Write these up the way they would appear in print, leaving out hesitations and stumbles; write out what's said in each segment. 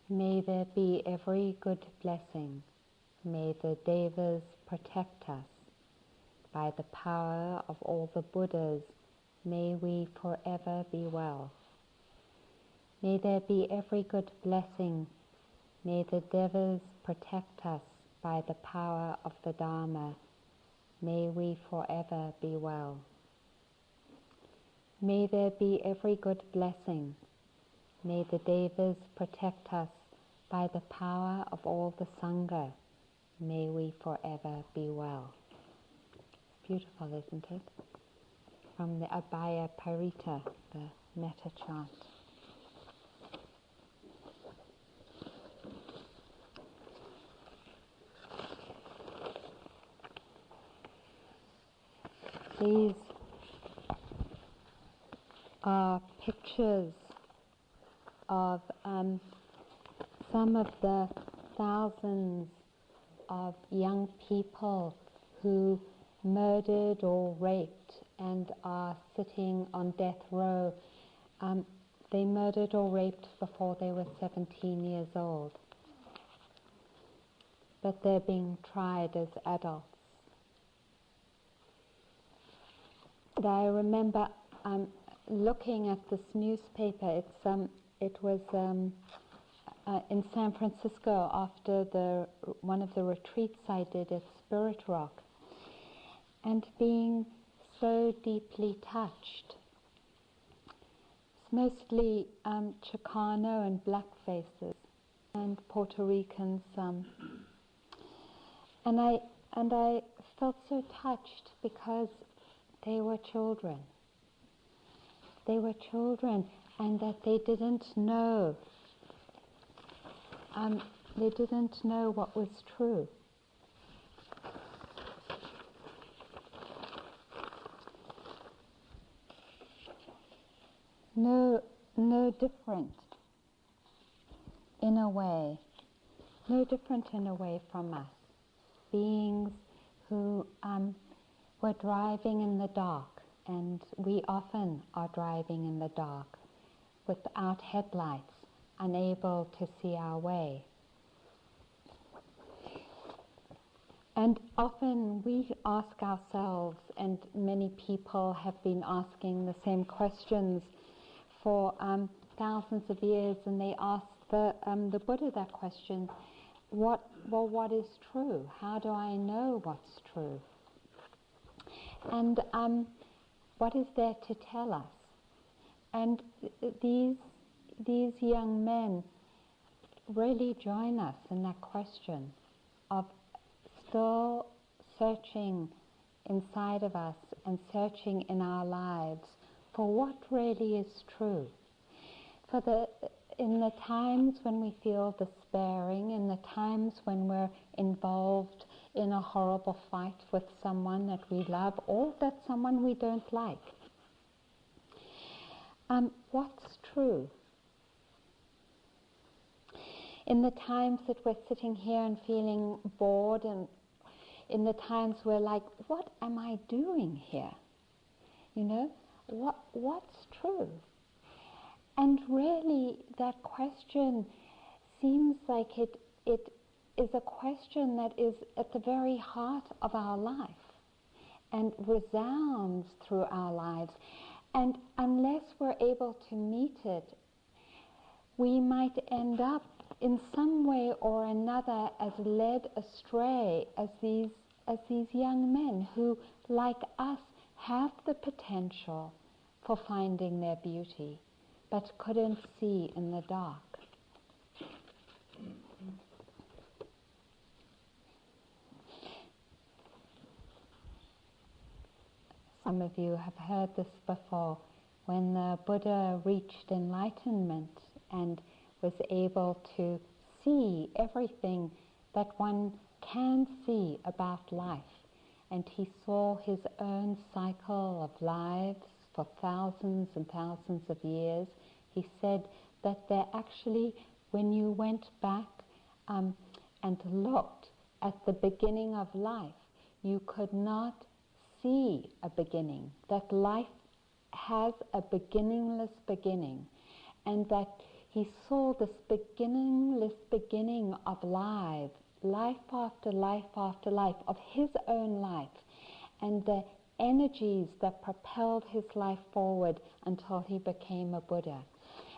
May there be every good blessing. May the Devas protect us. By the power of all the Buddhas, may we forever be well. May there be every good blessing. May the Devas protect us. By the power of the Dharma, may we forever be well. May there be every good blessing. May the Devas protect us. By the power of all the Sangha, may we forever be well. Beautiful, isn't it? From the Abhaya Parita, the metta chant. These are pictures of some of the thousands of young people who murdered or raped and are sitting on death row. They murdered or raped before they were 17 years old, but they're being tried as adults. And I remember looking at this newspaper. It was in San Francisco after one of the retreats I did at Spirit Rock, and being so deeply touched. It's mostly Chicano and black faces and Puerto Ricans, and I felt so touched because they were children. They were children, and that they didn't know. They didn't know what was true. No different in a way. No different in a way from us. Beings who were driving in the dark, and we often are driving in the dark without headlights, unable to see our way. And often we ask ourselves, and many people have been asking the same questions for thousands of years, and they ask the Buddha that question: what is true? How do I know what's true? And what is there to tell us? And these young men really join us in that question of still searching inside of us and searching in our lives for what really is true. In the times when we feel despairing, in the times when we're involved in a horrible fight with someone that we love or that someone we don't like, what's true? In the times that we're sitting here and feeling bored, and in the times we're like, what am I doing here? You know, what's true? And really that question seems like it is a question that is at the very heart of our life and resounds through our lives. And unless we're able to meet it, we might end up in some way or another as led astray as these young men who, like us, have the potential for finding their beauty, but couldn't see in the dark. Some of you have heard this before. When the Buddha reached enlightenment and was able to see everything that one can see about life, and he saw his own cycle of lives for thousands and thousands of years, he said that there actually, when you went back and looked at the beginning of life, you could not see a beginning, that life has a beginningless beginning, and that he saw this beginningless beginning of life after life after life, of his own life, and the energies that propelled his life forward until he became a Buddha.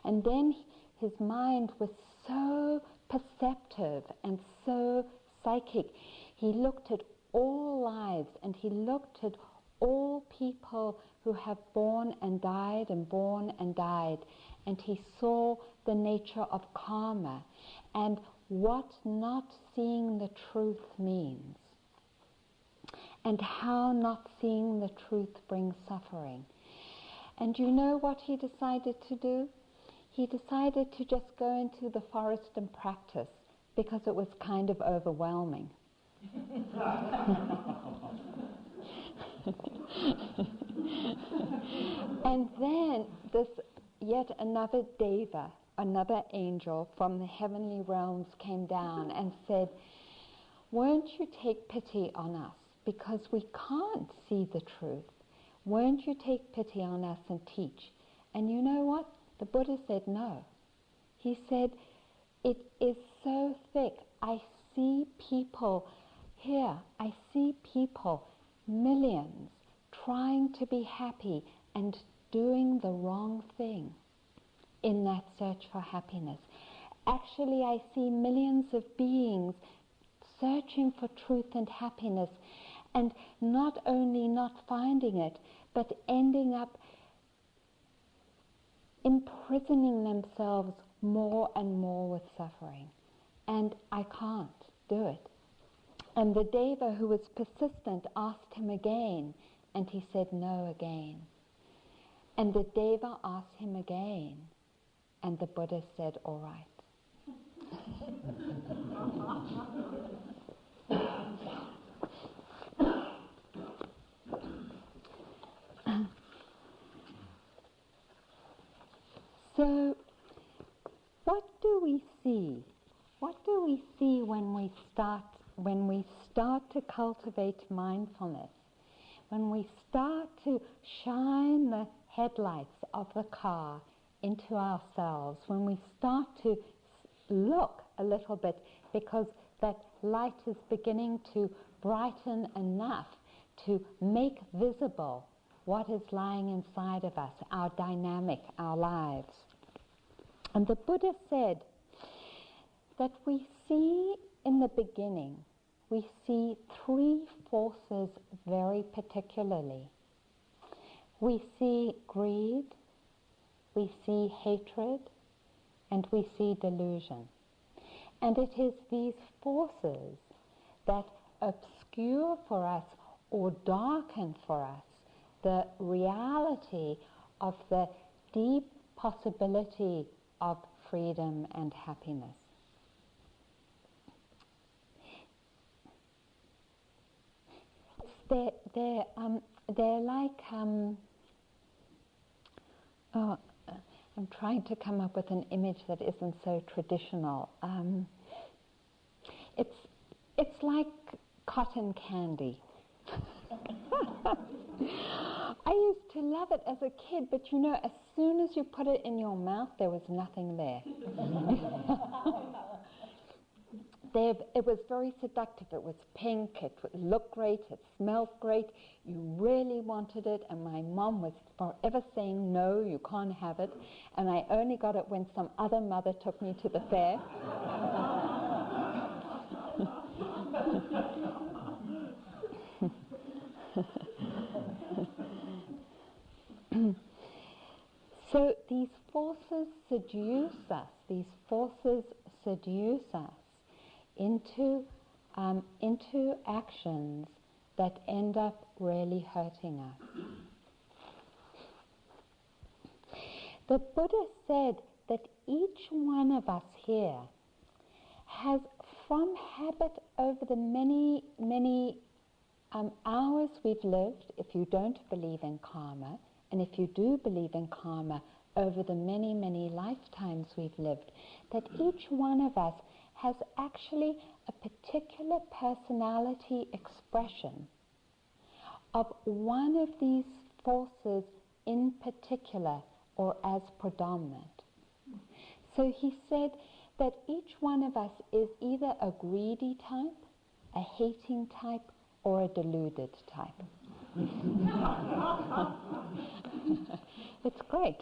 And then his mind was so perceptive and so psychic. He looked at all lives, and he looked at all people who have born and died and born and died, and he saw the nature of karma and what not seeing the truth means, and how not seeing the truth brings suffering. And you know what he decided to do? He decided to just go into the forest and practice, because it was kind of overwhelming. And then this yet another deva, another angel from the heavenly realms, came down and said, "Won't you take pity on us, because we can't see the truth? Won't you take pity on us and teach?" And you know what? The Buddha said no. He said, "It is so thick. I see people here. I see people, millions, trying to be happy and doing the wrong thing in that search for happiness. Actually, I see millions of beings searching for truth and happiness, and not only not finding it, but ending up imprisoning themselves more and more with suffering. And I can't do it." And the Deva, who was persistent, asked him again, and he said no again. And the Deva asked him again, and the Buddha said, "All right." So, what do we see? What do we see when we start to cultivate mindfulness? When we start to shine the headlights of the car into ourselves, when we start to look a little bit, because that light is beginning to brighten enough to make visible what is lying inside of us, our dynamic, our lives. And the Buddha said that we see in the beginning, we see three forces very particularly. We see greed, we see hatred, and we see delusion. And it is these forces that obscure for us or darken for us the reality of the deep possibility of freedom and happiness. They're like, I'm trying to come up with an image that isn't so traditional. It's like cotton candy. I used to love it as a kid, but you know, as soon as you put it in your mouth, there was nothing there. It was very seductive. It was pink, it looked great, it smelled great. You really wanted it, and my mom was forever saying, "No, you can't have it." And I only got it when some other mother took me to the fair. So these forces seduce us. These forces seduce us into actions that end up really hurting us. The Buddha said that each one of us here has, from habit over the many hours we've lived, if you don't believe in karma, and if you do believe in karma, over the many lifetimes we've lived, that each one of us has actually a particular personality expression of one of these forces in particular, or as predominant. So he said that each one of us is either a greedy type, a hating type, or a deluded type. It's great.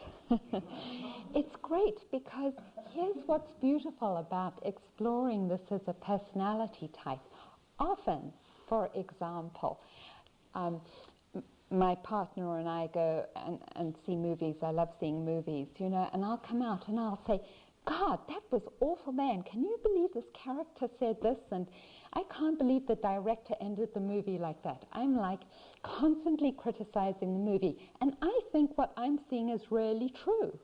It's great because here's what's beautiful about exploring this as a personality type. Often, for example, my partner and I go and see movies. I love seeing movies, and I'll come out and I'll say, God, that was awful, man. Can you believe this character said this? And I can't believe the director ended the movie like that. I'm like constantly criticizing the movie. And I think what I'm seeing is really true,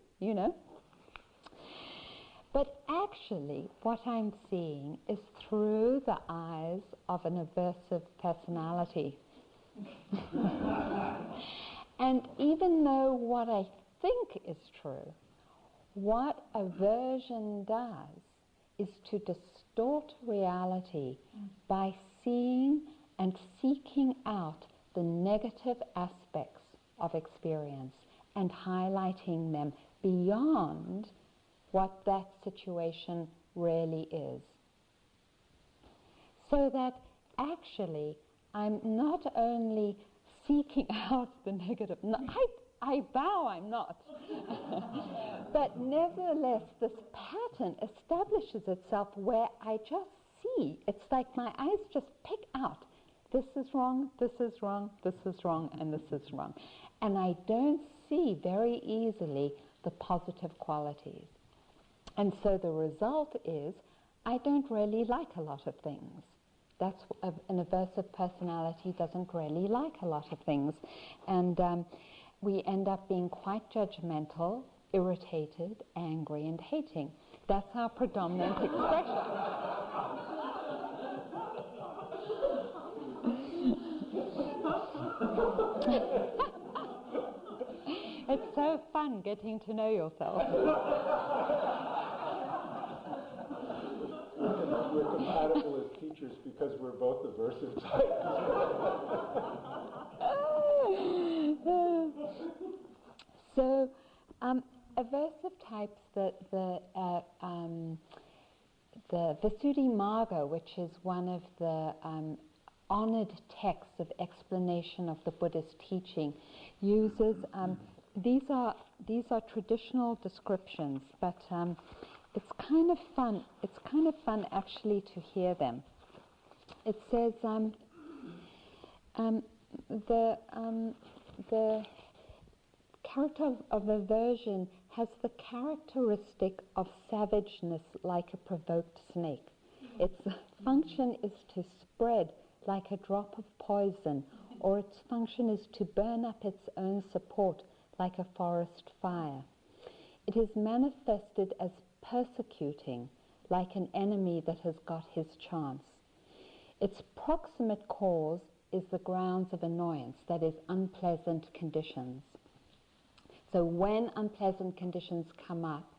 But actually, what I'm seeing is through the eyes of an aversive personality. And even though what I think is true, what aversion does is to distort reality by seeing and seeking out the negative aspects of experience and highlighting them beyond what that situation really is. So that actually I'm not only seeking out the negative, I vow I'm not. But nevertheless, this pattern establishes itself where I just see. It's like my eyes just pick out, this is wrong, this is wrong, this is wrong, and this is wrong. And I don't see very easily the positive qualities. And so the result is I don't really like a lot of things. That's an aversive personality doesn't really like a lot of things. And we end up being quite judgmental, irritated, angry, and hating. That's our predominant expression. It's so fun getting to know yourself. We're compatible as teachers because we're both aversive types. So, aversive types, the Visuddhimagga, which is one of the honored texts of explanation of the Buddhist teaching, uses these are traditional descriptions, but it's kind of fun. It's kind of fun actually to hear them. It says the character of aversion has the characteristic of savageness like a provoked snake. Its function is to spread like a drop of poison, or its function is to burn up its own support like a forest fire. It is manifested as persecuting, like an enemy that has got his chance. Its proximate cause is the grounds of annoyance, that is, unpleasant conditions. So when unpleasant conditions come up,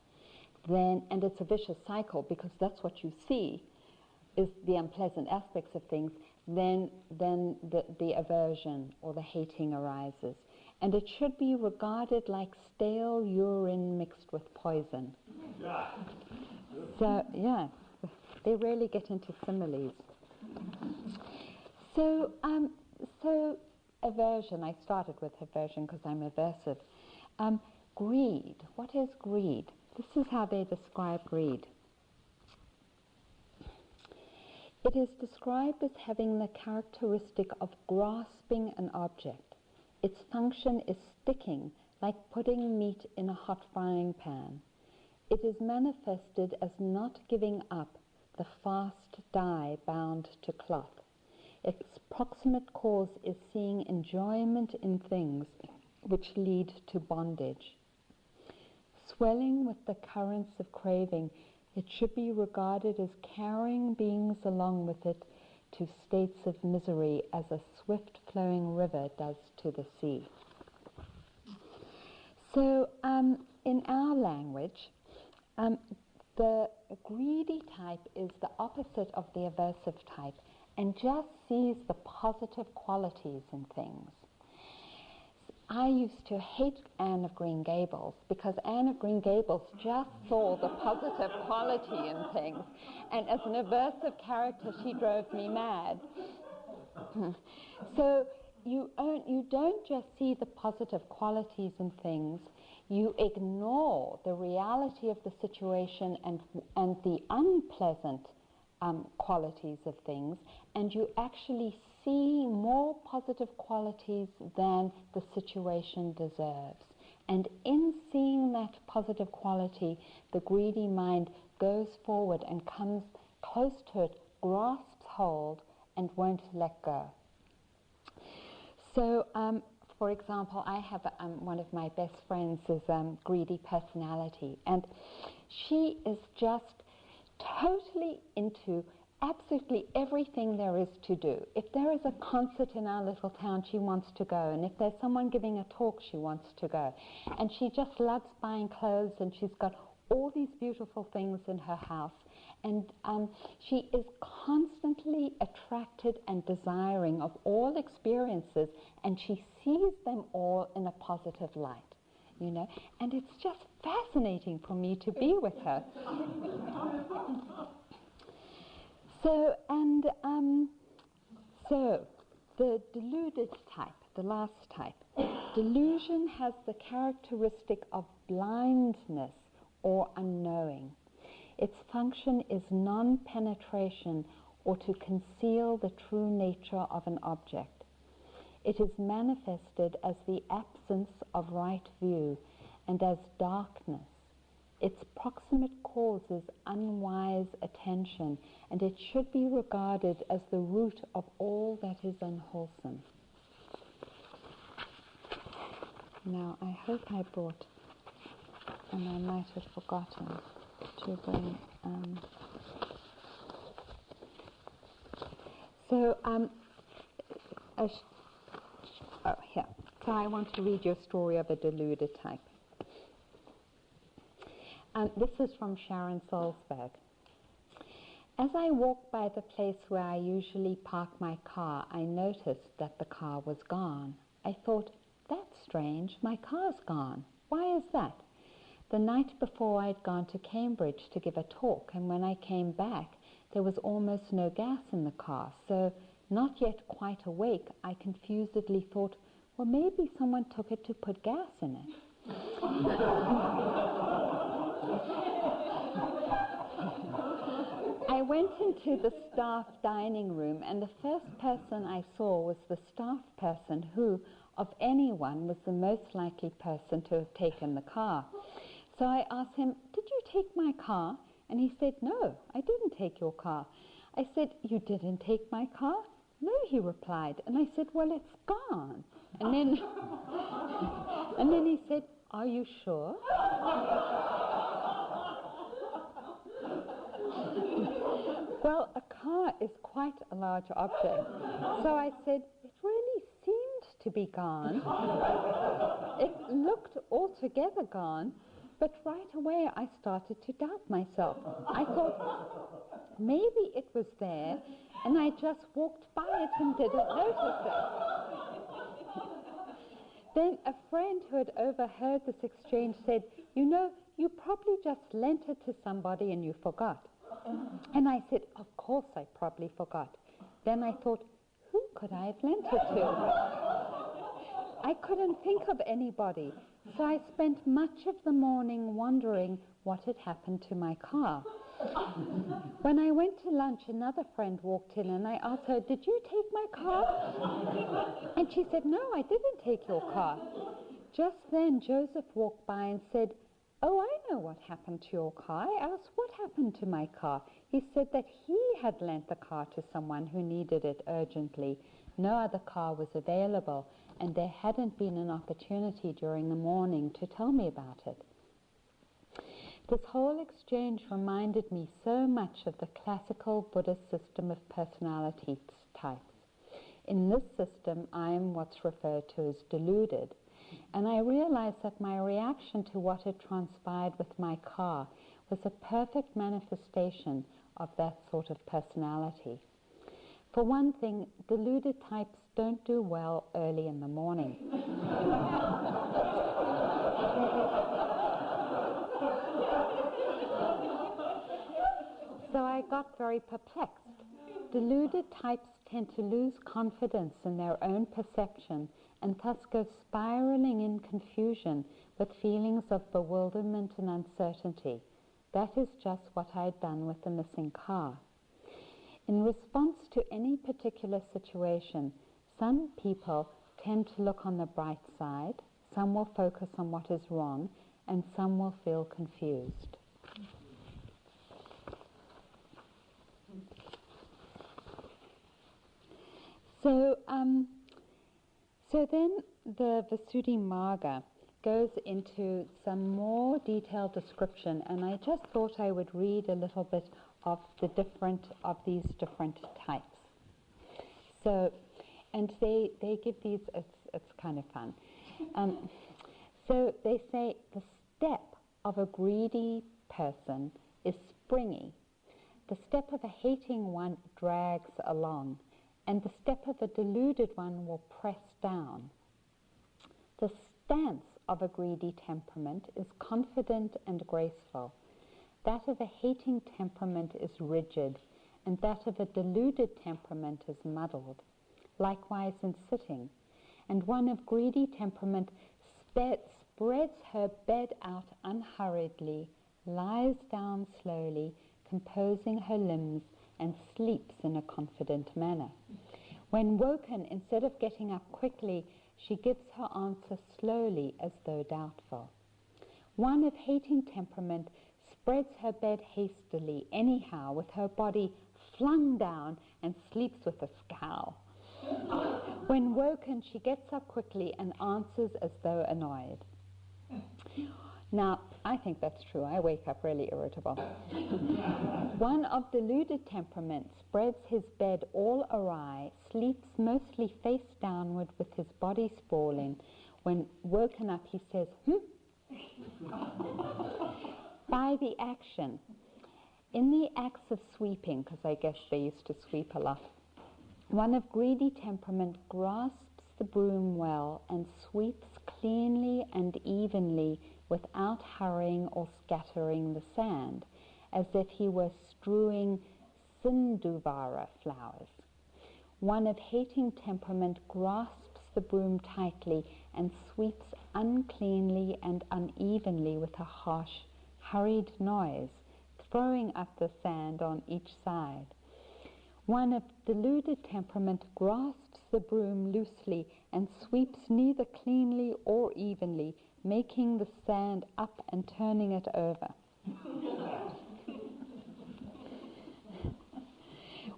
then, and it's a vicious cycle because that's what you see, is the unpleasant aspects of things, then the aversion or the hating arises. And it should be regarded like stale urine mixed with poison. So, yeah, they really get into similes. So aversion, I started with aversion because I'm aversive. Greed, what is greed? This is how they describe greed. It is described as having the characteristic of grasping an object. Its function is sticking, like putting meat in a hot frying pan. It is manifested as not giving up the fast dye bound to cloth. Its proximate cause is seeing enjoyment in things which lead to bondage. Swelling with the currents of craving, it should be regarded as carrying beings along with it to states of misery as a swift-flowing river does to the sea. So in our language, the greedy type is the opposite of the aversive type and just sees the positive qualities in things. I used to hate Anne of Green Gables because Anne of Green Gables just saw the positive quality in things, and as an aversive character she drove me mad. So you don't just see the positive qualities in things, you ignore the reality of the situation and the unpleasant qualities of things, and you actually see more positive qualities than the situation deserves. And in seeing that positive quality, the greedy mind goes forward and comes close to it, grasps hold, and won't let go. So, for example, I have one of my best friends is greedy personality, and she is just totally into absolutely everything there is to do. If there is a concert in our little town, she wants to go, and if there's someone giving a talk, she wants to go. And she just loves buying clothes, and she's got all these beautiful things in her house, and she is constantly attracted and desiring of all experiences, and she sees them all in a positive light, you know, and it's just fascinating for me to be with her. So the deluded type, the last type, delusion has the characteristic of blindness or unknowing. Its function is non-penetration or to conceal the true nature of an object. It is manifested as the absence of right view and as darkness. Its proximate cause is unwise attention, and it should be regarded as the root of all that is unwholesome. Now, I hope I brought, and I might have forgotten to bring, here. So I want to read you a story of a deluded type. This is from Sharon Salzberg. As I walked by the place where I usually park my car, I noticed that the car was gone. I thought, that's strange, my car's gone. Why is that? The night before I'd gone to Cambridge to give a talk, and when I came back, there was almost no gas in the car. So, not yet quite awake, I confusedly thought, well, maybe someone took it to put gas in it. I went into the staff dining room, and the first person I saw was the staff person who, of anyone, was the most likely person to have taken the car. So I asked him, did you take my car? And he said, no, I didn't take your car. I said, you didn't take my car? No, he replied. And I said, well, it's gone. And then he said, are you sure? Well, a car is quite a large object. So I said, it really seemed to be gone. It looked altogether gone, but right away I started to doubt myself. I thought, maybe it was there, and I just walked by it and didn't notice it. Then a friend who had overheard this exchange said, you know, you probably just lent it to somebody and you forgot. And I said, of course I probably forgot. Then I thought, who could I have lent it to? I couldn't think of anybody, so I spent much of the morning wondering what had happened to my car. When I went to lunch, another friend walked in and I asked her, did you take my car? And she said, no, I didn't take your car. Just then Joseph walked by and said, oh, I know what happened to your car. I asked, what happened to my car? He said that he had lent the car to someone who needed it urgently. No other car was available, and there hadn't been an opportunity during the morning to tell me about it. This whole exchange reminded me so much of the classical Buddhist system of personality types. In this system, I am what's referred to as deluded. And I realized that my reaction to what had transpired with my car was a perfect manifestation of that sort of personality. For one thing, deluded types don't do well early in the morning. So I got very perplexed. Deluded types tend to lose confidence in their own perception and thus go spiraling in confusion with feelings of bewilderment and uncertainty. That is just what I'd done with the missing car. In response to any particular situation, some people tend to look on the bright side, some will focus on what is wrong, and some will feel confused. So then the Visuddhimagga goes into some more detailed description, and I just thought I would read a little bit of these different types. So, and they give these. It's kind of fun. So they say the step of a greedy person is springy. The step of a hating one drags along, and the step of a deluded one will press down. The stance of a greedy temperament is confident and graceful. That of a hating temperament is rigid, and that of a deluded temperament is muddled. Likewise in sitting. And one of greedy temperament spreads her bed out unhurriedly, lies down slowly, composing her limbs, and sleeps in a confident manner. When woken, instead of getting up quickly, she gives her answer slowly as though doubtful. One of hating temperament spreads her bed hastily, anyhow, with her body flung down, and sleeps with a scowl. When woken, she gets up quickly and answers as though annoyed. Now, I think that's true. I wake up really irritable. One of deluded temperament spreads his bed all awry, sleeps mostly face downward with his body sprawling. When woken up, he says, By the action. In the acts of sweeping, because I guess they used to sweep a lot, one of greedy temperament grasps the broom well and sweeps cleanly and evenly without hurrying or scattering the sand, as if he were strewing sinduvara flowers. One of hating temperament grasps the broom tightly and sweeps uncleanly and unevenly with a harsh, hurried noise, throwing up the sand on each side. One of deluded temperament grasps the broom loosely and sweeps neither cleanly or evenly, making the sand up and turning it over.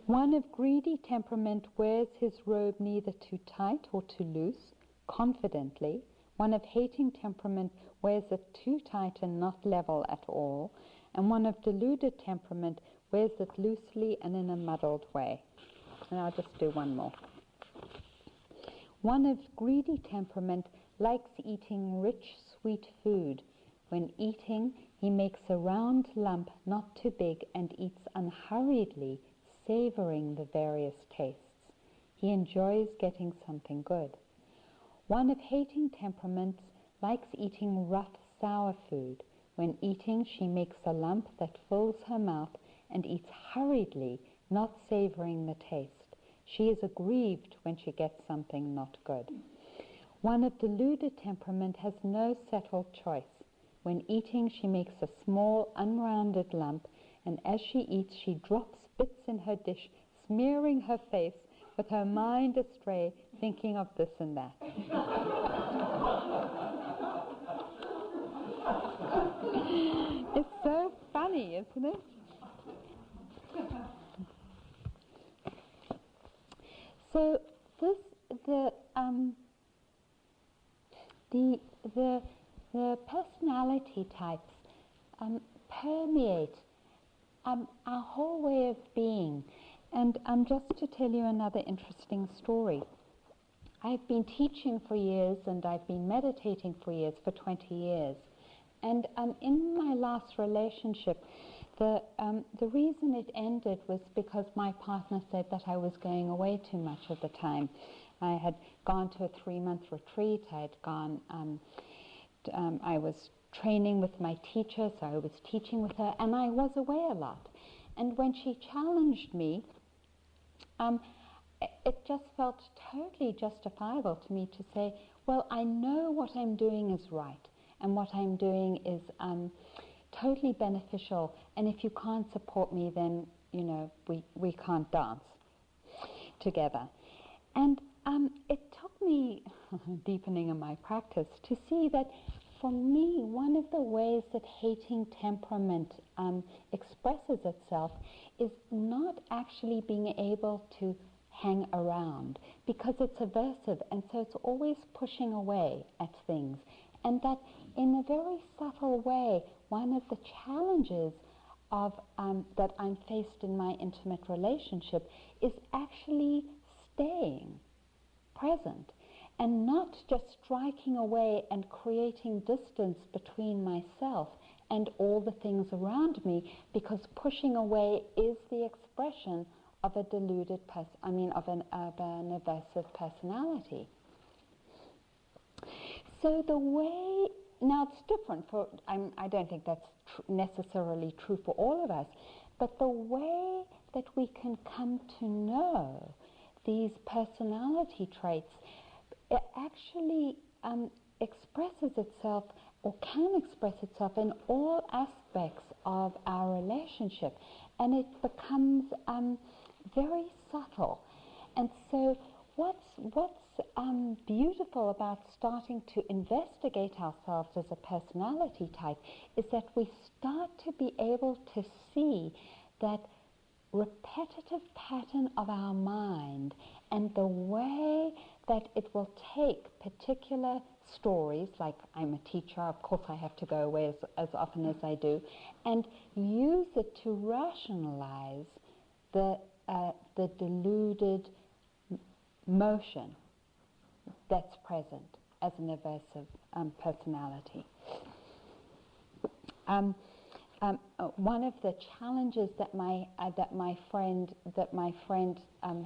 One of greedy temperament wears his robe neither too tight or too loose, confidently. One of hating temperament wears it too tight and not level at all. And one of deluded temperament wears it loosely and in a muddled way. And I'll just do one more. One of greedy temperament likes eating rich, sweet food. When eating, he makes a round lump, not too big, and eats unhurriedly, savoring the various tastes. He enjoys getting something good. One of hating temperaments likes eating rough, sour food. When eating, she makes a lump that fills her mouth and eats hurriedly, not savoring the taste. She is aggrieved when she gets something not good. One of deluded temperament has no settled choice. When eating, she makes a small, unrounded lump, and as she eats, she drops bits in her dish, smearing her face, with her mind astray, thinking of this and that. It's so funny, isn't it? So the personality types permeate our whole way of being. And just to tell you another interesting story, I've been teaching for years and I've been meditating for years, for 20 years. And in my last relationship, The reason it ended was because my partner said that I was going away too much of the time. I had gone to a 3-month retreat. I was training with my teacher, so I was teaching with her, and I was away a lot. And when she challenged me, it just felt totally justifiable to me to say, well, I know what I'm doing is right, and what I'm doing is totally beneficial, and if you can't support me, then, we can't dance together. And it took me deepening in my practice to see that for me, one of the ways that hating temperament expresses itself is not actually being able to hang around, because it's aversive, and so it's always pushing away at things. And that in a very subtle way, one of the challenges of that I'm faced in my intimate relationship is actually staying present and not just striking away and creating distance between myself and all the things around me, because pushing away is the expression of a deluded of an aversive personality. So the way, now it's different for, I don't think that's necessarily true for all of us, but the way that we can come to know these personality traits, it actually expresses itself, or can express itself, in all aspects of our relationship, and it becomes very subtle. And so what's beautiful about starting to investigate ourselves as a personality type is that we start to be able to see that repetitive pattern of our mind and the way that it will take particular stories, like I'm a teacher, of course I have to go away as often as I do, and use it to rationalize the deluded motion that's present as an aversive personality. One of the challenges that my friend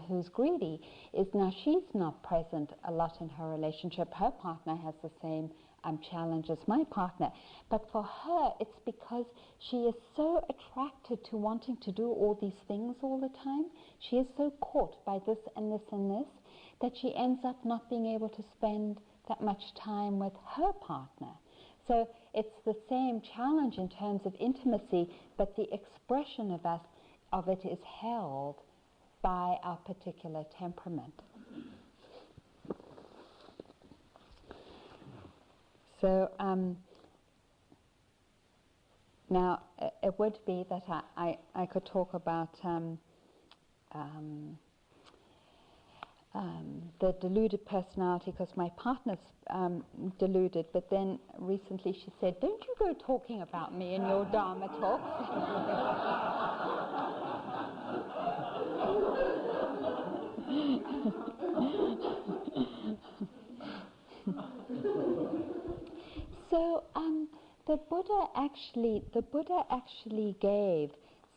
who's greedy is, now she's not present a lot in her relationship. Her partner has the same challenge as my partner, but for her it's because she is so attracted to wanting to do all these things all the time. She is so caught by this and this and this that she ends up not being able to spend that much time with her partner. So it's the same challenge in terms of intimacy, but the expression of it is held by our particular temperament. So now it would be that I could talk about the deluded personality, because my partner's deluded, but then recently she said, don't you go talking about me in your Dharma talks. So the Buddha actually gave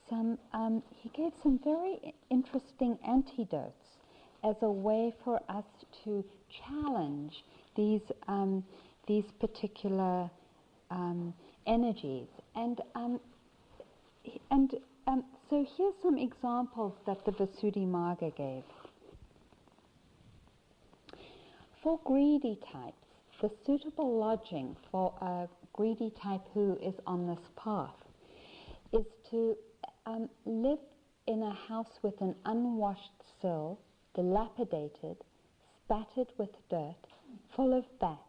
some very interesting antidotes as a way for us to challenge these particular energies. And so here's some examples that the Visuddhimagga gave. For greedy types, the suitable lodging for a greedy type who is on this path is to live in a house with an unwashed sill, dilapidated, spattered with dirt, full of bats,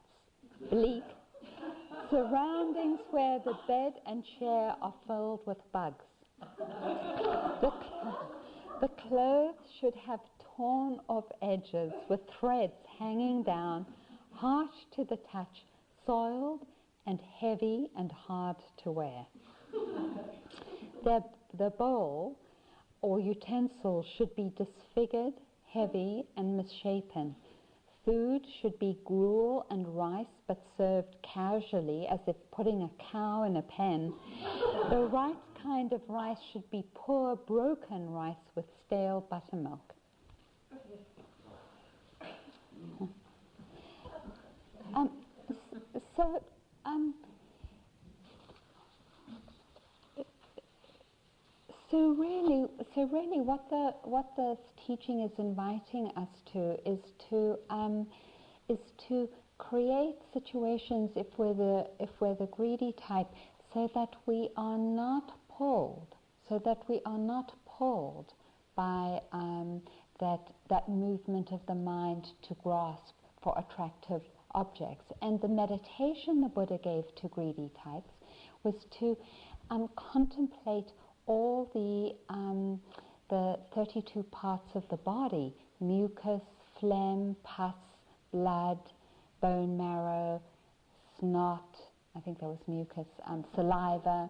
bleak, surroundings where the bed and chair are filled with bugs. The clothes should have torn off edges with threads hanging down, harsh to the touch, soiled and heavy and hard to wear. The bowl or utensil should be disfigured, heavy and misshapen, food should be gruel and rice, but served casually, as if putting a cow in a pen. The right kind of rice should be poor, broken rice with stale buttermilk. So, really, what the teaching is inviting us to is to create situations, if we're the greedy type, so that we are not pulled, by that movement of the mind to grasp for attractive objects. And the meditation the Buddha gave to greedy types was to contemplate all the 32 parts of the body: mucus, phlegm, pus, blood, bone marrow, snot, I think that was mucus, saliva,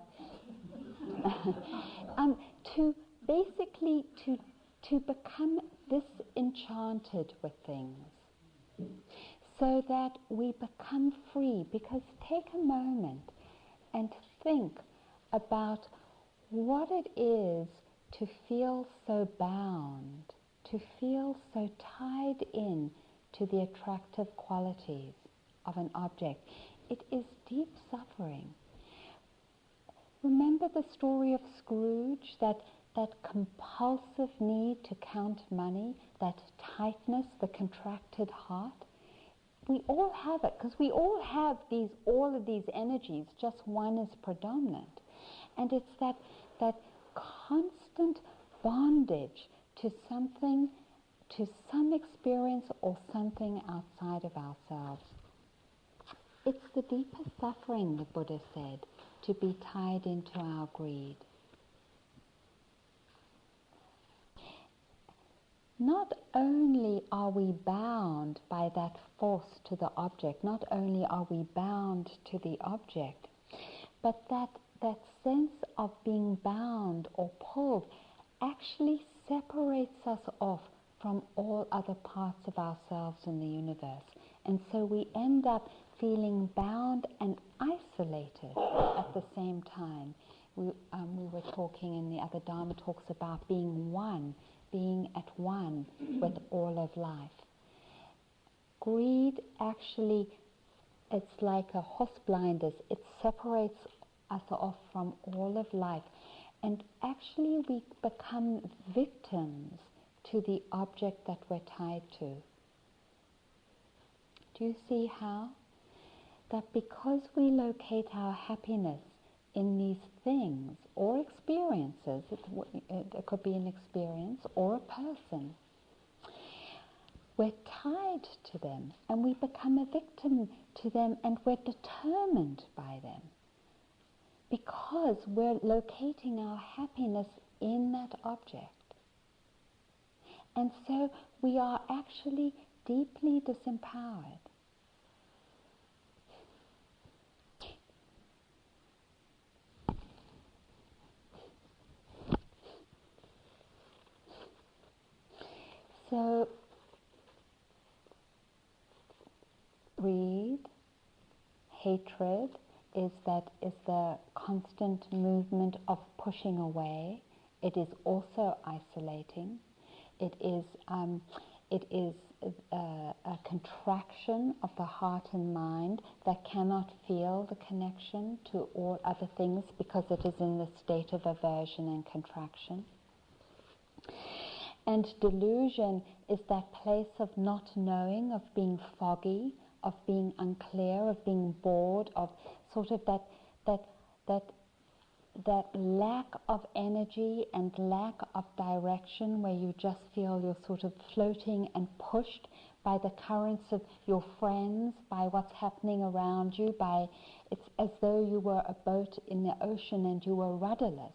to basically to become disenchanted with things, so that we become free. Because take a moment and think about what it is to feel so bound, to feel so tied in to the attractive qualities of an object. It is deep suffering. Remember the story of Scrooge, that compulsive need to count money, that tightness, the contracted heart? We all have it, because we all have all of these energies, just one is predominant. And it's that constant bondage to something, to some experience or something outside of ourselves. It's the deepest suffering, the Buddha said, to be tied into our greed. Not only are we bound by that force to the object, not only are we bound to the object, but that sense of being bound or pulled actually separates us off from all other parts of ourselves in the universe. And so we end up feeling bound and isolated at the same time. We were talking in the other Dharma talks about being one, being at one with all of life. Greed actually, it's like a horse blinders. It separates us off from all of life. And actually we become victims to the object that we're tied to. Do you see how? That because we locate our happiness in these things or experiences, it could be an experience or a person, we're tied to them and we become a victim to them, and we're determined by them because we're locating our happiness in that object. And so we are actually deeply disempowered. So, greed, hatred is the constant movement of pushing away. It is also isolating. It is a contraction of the heart and mind that cannot feel the connection to all other things because it is in the state of aversion and contraction. And delusion is that place of not knowing, of being foggy, of being unclear, of being bored, of sort of that lack of energy and lack of direction, where you just feel you're sort of floating and pushed by the currents of your friends, by what's happening around you, it's as though you were a boat in the ocean and you were rudderless.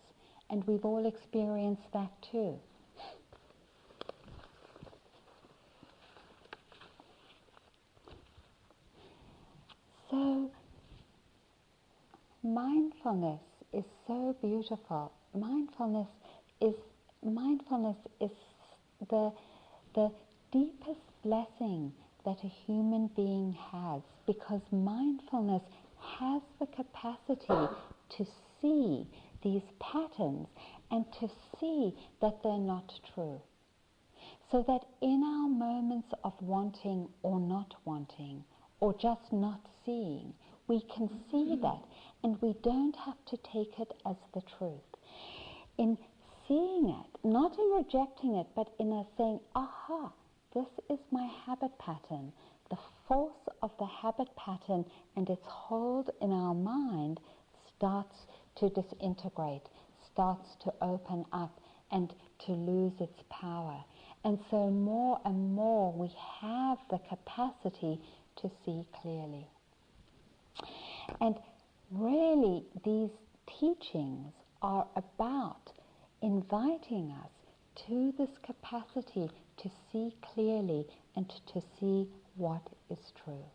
And we've all experienced that too. So, mindfulness is so beautiful. Mindfulness is the deepest blessing that a human being has, because mindfulness has the capacity to see these patterns and to see that they're not true. So that in our moments of wanting or not wanting, or just not seeing, we can see that, and we don't have to take it as the truth. In seeing it, not in rejecting it, but in a saying, aha, this is my habit pattern. The force of the habit pattern and its hold in our mind starts to disintegrate, starts to open up and to lose its power. And so more and more we have the capacity to see clearly. And really these teachings are about inviting us to this capacity to see clearly and to see what is true.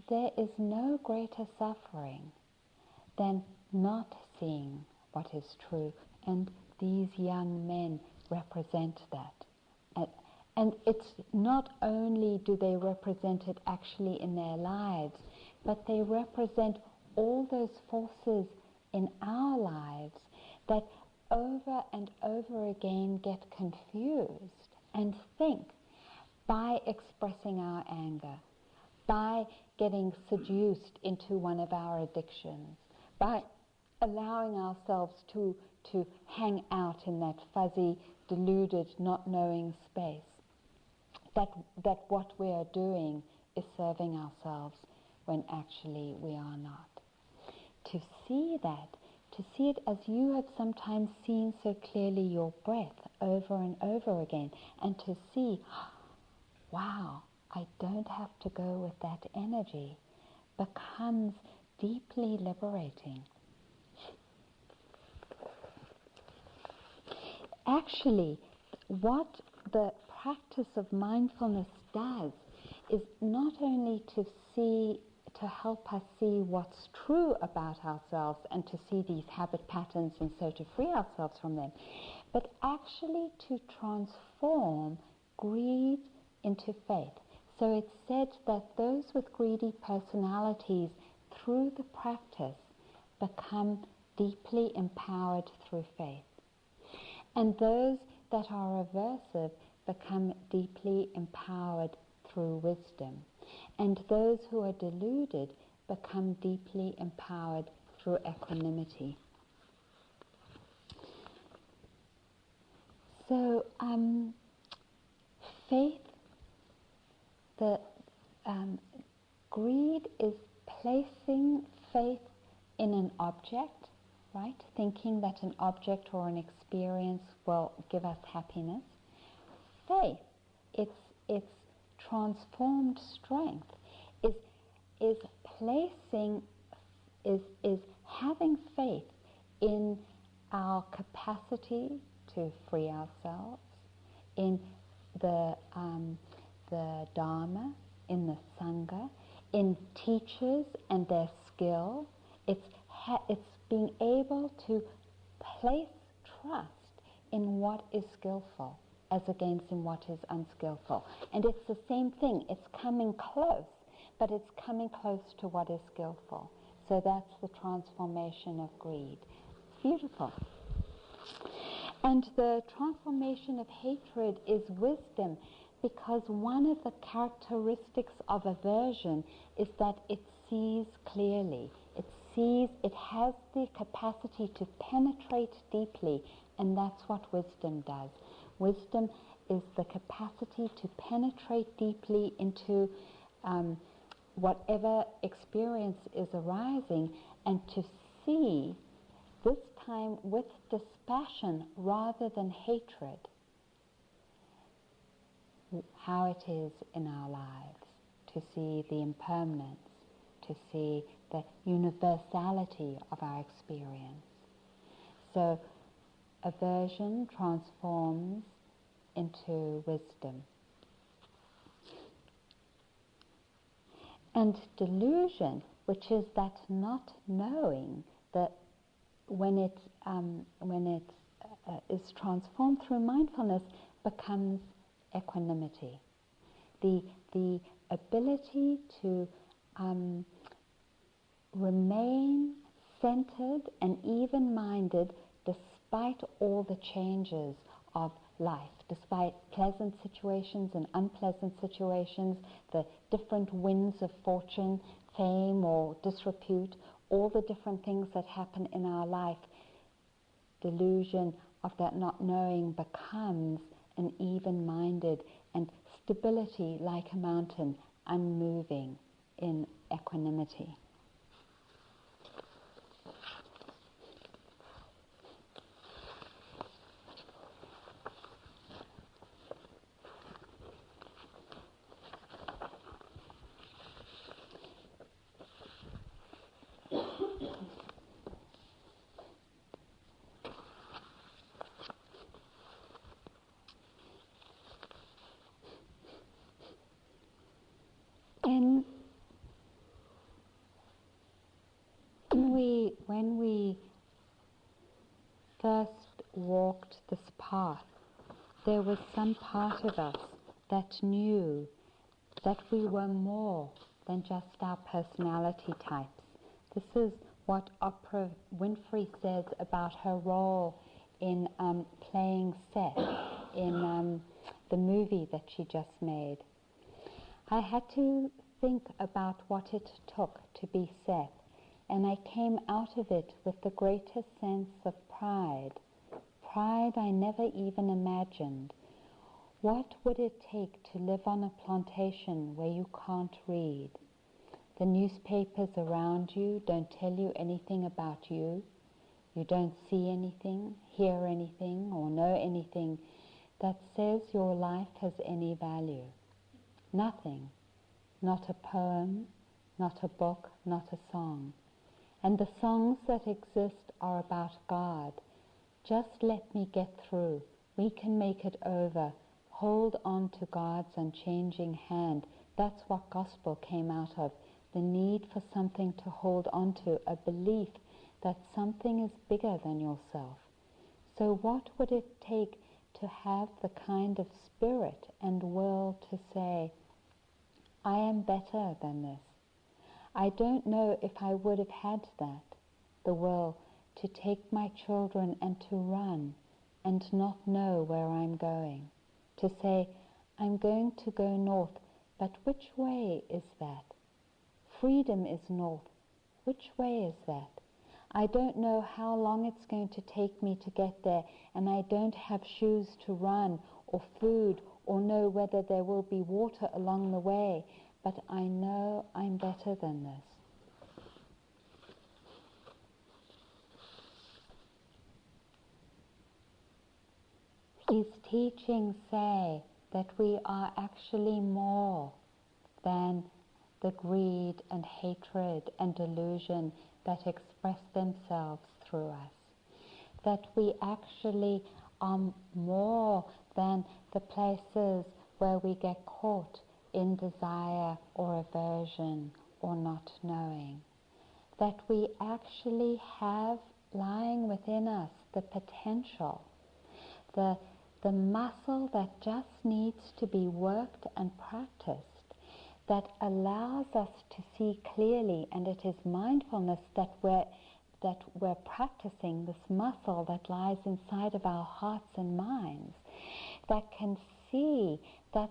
There is no greater suffering than not seeing what is true, and these young men represent that. And it's not only do they represent it actually in their lives, but they represent all those forces in our lives that over and over again get confused and think, by expressing our anger, by getting seduced into one of our addictions, by allowing ourselves to hang out in that fuzzy, deluded, not knowing space, that what we are doing is serving ourselves when actually we are not. To see that, to see it as you have sometimes seen so clearly your breath over and over again, and to see, wow, I don't have to go with that energy, becomes deeply liberating. Actually, what the practice of mindfulness does is not only to help us see what's true about ourselves and to see these habit patterns and so to free ourselves from them, but actually to transform greed into faith. So it's said that those with greedy personalities through the practice become deeply empowered through faith. And those that are aversive become deeply empowered through wisdom. And those who are deluded become deeply empowered through equanimity. So faith, greed is placing faith in an object, right? Thinking that an object or an experience will give us happiness. Faith, it's transformed strength, is having faith in our capacity to free ourselves, in the Dharma, in the Sangha, in teachers and their skill. It's being able to place trust in what is skillful as against in what is unskillful. And it's the same thing. It's coming close, but it's coming close to what is skillful. So that's the transformation of greed. It's beautiful. And the transformation of hatred is wisdom, because one of the characteristics of aversion is that it sees clearly. It has the capacity to penetrate deeply, and that's what wisdom does. Wisdom is the capacity to penetrate deeply into whatever experience is arising, and to see, this time with dispassion rather than hatred, how it is in our lives, to see the impermanence, to see the universality of our experience. So aversion transforms into wisdom. And delusion, which is that not knowing, that when it is transformed through mindfulness, becomes equanimity. The ability to remain centered and even-minded despite all the changes of life, despite pleasant situations and unpleasant situations, the different winds of fortune, fame or disrepute, all the different things that happen in our life. Delusion of that not knowing becomes an even-minded and stability like a mountain, unmoving in equanimity. When we first walked this path, there was some part of us that knew that we were more than just our personality types. This is what Oprah Winfrey says about her role in playing Seth in the movie that she just made. I had to think about what it took to be Seth, and I came out of it with the greatest sense of pride. Pride I never even imagined. What would it take to live on a plantation where you can't read? The newspapers around you don't tell you anything about you. You don't see anything, hear anything, or know anything that says your life has any value. Nothing. Not a poem, not a book, not a song. And the songs that exist are about God. Just let me get through. We can make it over. Hold on to God's unchanging hand. That's what gospel came out of. The need for something to hold on to, a belief that something is bigger than yourself. So what would it take to have the kind of spirit and will to say, I am better than this? I don't know if I would have had that, the will to take my children and to run and not know where I'm going. To say, I'm going to go north, but which way is that? Freedom is north. Which way is that? I don't know how long it's going to take me to get there, and I don't have shoes to run or food or know whether there will be water along the way, but I know I'm better than this. These teachings say that we are actually more than the greed and hatred and delusion that express themselves through us. That we actually are more than the places where we get caught in desire or aversion or not knowing. That we actually have lying within us the potential, the muscle that just needs to be worked and practiced, that allows us to see clearly, and it is mindfulness that we're practicing, this muscle that lies inside of our hearts and minds, that can see that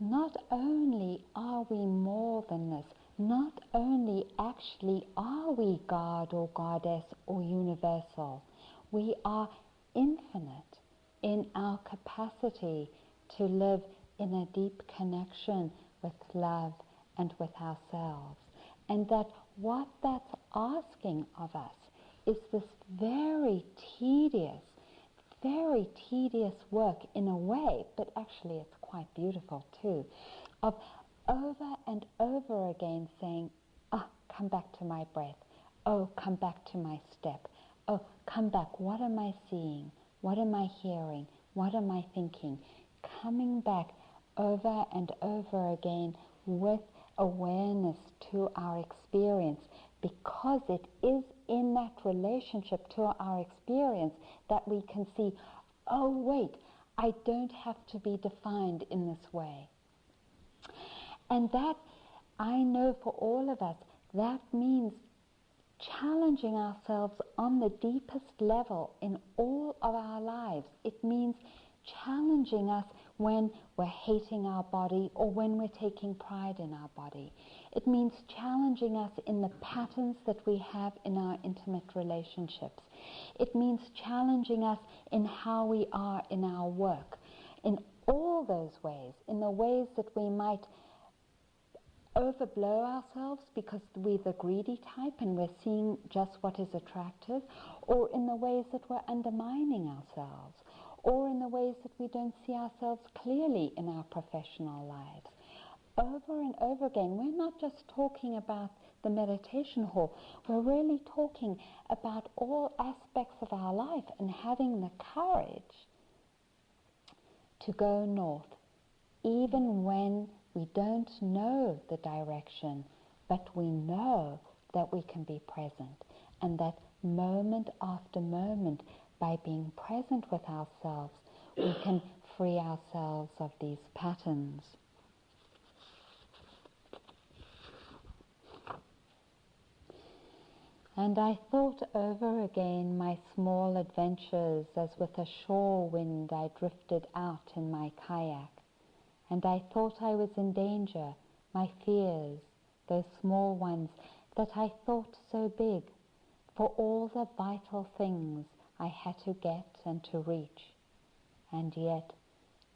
not only are we more than this, not only actually are we God or Goddess or universal, we are infinite in our capacity to live in a deep connection with love and with ourselves. And that what that's asking of us is this very tedious work in a way, but actually it's quite beautiful too, of over and over again saying, oh, come back to my breath. Oh, come back to my step. Oh, come back. What am I seeing? What am I hearing? What am I thinking? Coming back over and over again with awareness to our experience, because it is in that relationship to our experience that we can see, oh wait, I don't have to be defined in this way. And that, I know for all of us, that means challenging ourselves on the deepest level in all of our lives. It means challenging us when we're hating our body or when we're taking pride in our body. It means challenging us in the patterns that we have in our intimate relationships. It means challenging us in how we are in our work, in all those ways, in the ways that we might overblow ourselves because we're the greedy type and we're seeing just what is attractive, or in the ways that we're undermining ourselves, or in the ways that we don't see ourselves clearly in our professional lives. Over and over again, we're not just talking about the meditation hall, we're really talking about all aspects of our life and having the courage to go north, even when we don't know the direction, but we know that we can be present, and that moment after moment, by being present with ourselves, we can free ourselves of these patterns. And I thought over again my small adventures as with a shore wind I drifted out in my kayak. And I thought I was in danger, my fears, those small ones that I thought so big, for all the vital things I had to get and to reach. And yet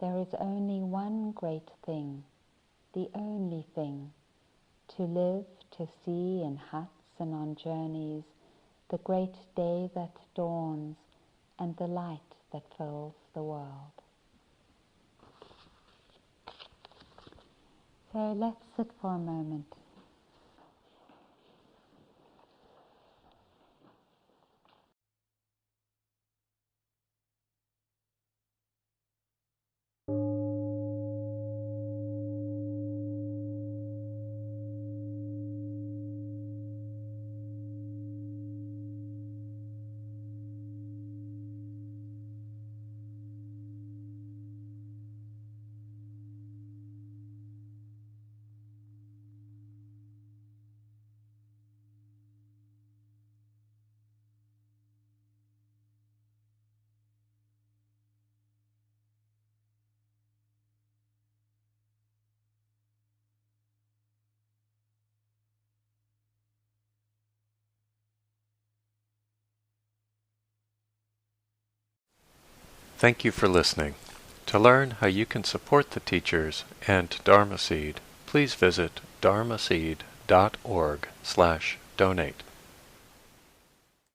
there is only one great thing, the only thing, to live, to see in huts and on journeys, the great day that dawns and the light that fills the world. So let's sit for a moment. Thank you for listening. To learn how you can support the teachers and Dharma Seed, please visit dharmaseed.org/donate.